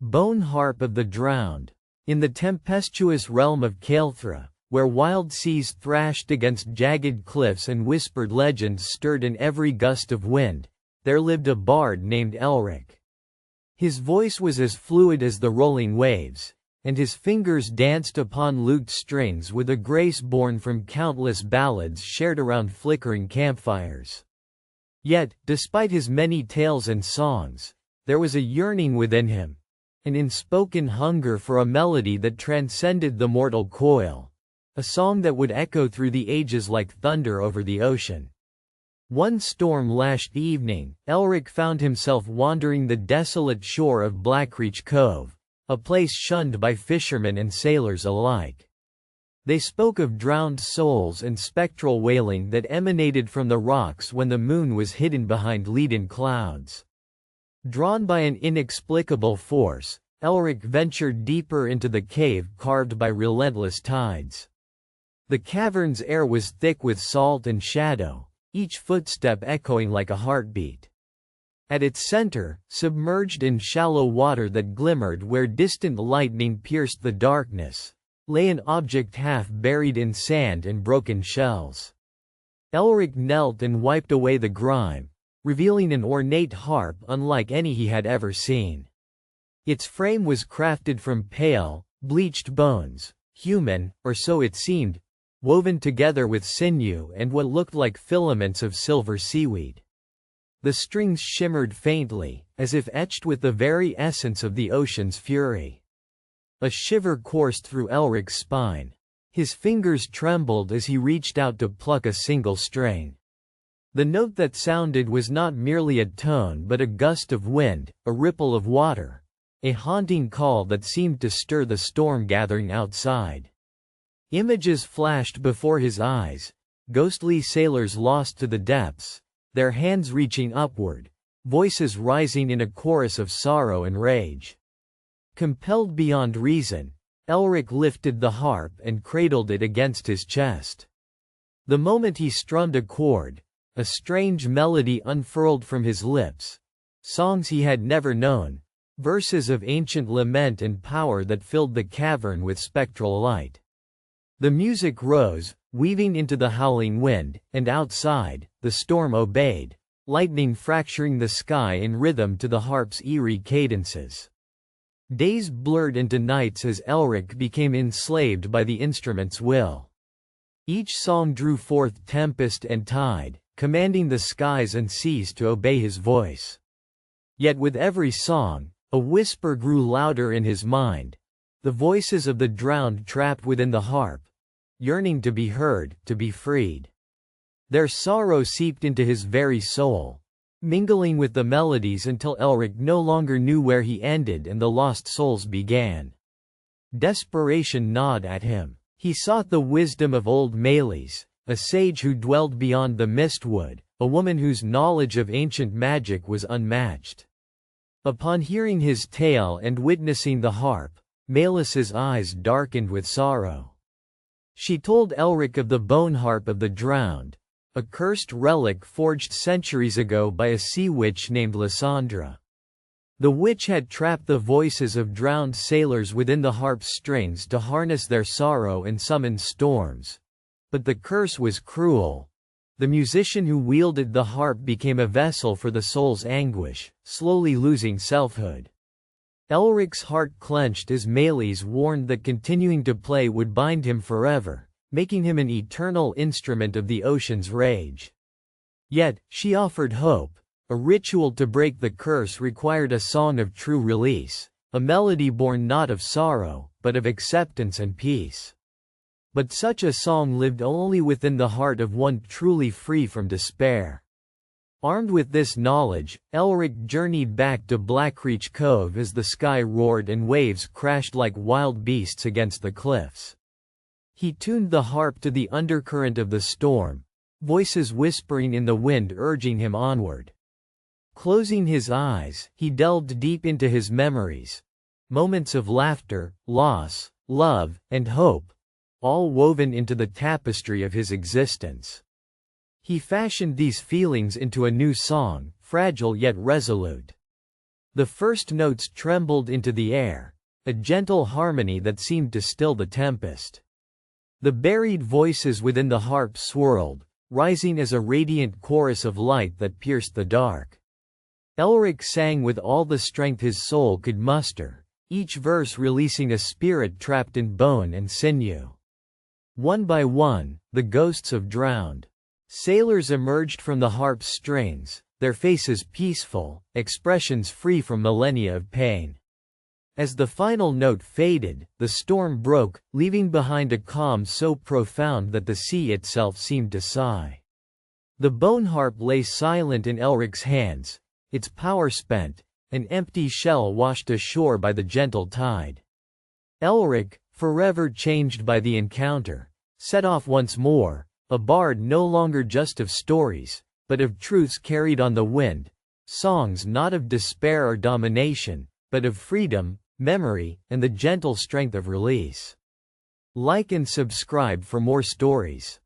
Bone harp of the drowned. In the tempestuous realm of Caelthra, where wild seas thrashed against jagged cliffs and whispered legends stirred in every gust of wind, there lived a bard named Elric. His voice was as fluid as the rolling waves, and his fingers danced upon lute strings with a grace born from countless ballads shared around flickering campfires. Yet, despite his many tales and songs, there was a yearning within him, an unspoken hunger for a melody that transcended the mortal coil, a song that would echo through the ages like thunder over the ocean. One storm-lashed evening, Elric found himself wandering the desolate shore of Blackreach Cove, a place shunned by fishermen and sailors alike. They spoke of drowned souls and spectral wailing that emanated from the rocks when the moon was hidden behind leaden clouds. Drawn by an inexplicable force, Elric ventured deeper into the cave carved by relentless tides. The cavern's air was thick with salt and shadow, each footstep echoing like a heartbeat. At its center, submerged in shallow water that glimmered where distant lightning pierced the darkness, lay an object half buried in sand and broken shells. Elric knelt and wiped away the grime, revealing an ornate harp unlike any he had ever seen. Its frame was crafted from pale, bleached bones, human, or so it seemed, woven together with sinew and what looked like filaments of silver seaweed. The strings shimmered faintly, as if etched with the very essence of the ocean's fury. A shiver coursed through Elric's spine. His fingers trembled as he reached out to pluck a single string. The note that sounded was not merely a tone but a gust of wind, a ripple of water, a haunting call that seemed to stir the storm gathering outside. Images flashed before his eyes, ghostly sailors lost to the depths, their hands reaching upward, voices rising in a chorus of sorrow and rage. Compelled beyond reason, Elric lifted the harp and cradled it against his chest. The moment he strummed a chord, a strange melody unfurled from his lips, songs he had never known, verses of ancient lament and power that filled the cavern with spectral light. The music rose, weaving into the howling wind, and outside, the storm obeyed, lightning fracturing the sky in rhythm to the harp's eerie cadences. Days blurred into nights as Elric became enslaved by the instrument's will. Each song drew forth tempest and tide, commanding the skies and seas to obey his voice. Yet with every song, a whisper grew louder in his mind, the voices of the drowned trapped within the harp, yearning to be heard, to be freed. Their sorrow seeped into his very soul, mingling with the melodies until Elric no longer knew where he ended and the lost souls began. Desperation gnawed at him. He sought the wisdom of old Melis, a sage who dwelled beyond the mistwood, a woman whose knowledge of ancient magic was unmatched. Upon hearing his tale and witnessing the harp, Melis's eyes darkened with sorrow. She told Elric of the bone harp of the drowned, a cursed relic forged centuries ago by a sea witch named Lysandra. The witch had trapped the voices of drowned sailors within the harp's strings to harness their sorrow and summon storms. But the curse was cruel. The musician who wielded the harp became a vessel for the soul's anguish, slowly losing selfhood. Elric's heart clenched as Melis warned that continuing to play would bind him forever, making him an eternal instrument of the ocean's rage. Yet, she offered hope. A ritual to break the curse required a song of true release, a melody born not of sorrow, but of acceptance and peace. But such a song lived only within the heart of one truly free from despair. Armed with this knowledge, Elric journeyed back to Blackreach Cove as the sky roared and waves crashed like wild beasts against the cliffs. He tuned the harp to the undercurrent of the storm, voices whispering in the wind urging him onward. Closing his eyes, he delved deep into his memories. Moments of laughter, loss, love, and hope, all woven into the tapestry of his existence. He fashioned these feelings into a new song, fragile yet resolute. The first notes trembled into the air, a gentle harmony that seemed to still the tempest. The buried voices within the harp swirled, rising as a radiant chorus of light that pierced the dark. Elric sang with all the strength his soul could muster, each verse releasing a spirit trapped in bone and sinew. One by one, the ghosts of drowned sailors emerged from the harp's strings, their faces peaceful, expressions free from millennia of pain. As the final note faded, the storm broke, leaving behind a calm so profound that the sea itself seemed to sigh. The bone harp lay silent in Elric's hands, its power spent, an empty shell washed ashore by the gentle tide. Elric, forever changed by the encounter, set off once more, a bard no longer just of stories, but of truths carried on the wind, songs not of despair or domination, but of freedom, memory, and the gentle strength of release. Like and subscribe for more stories.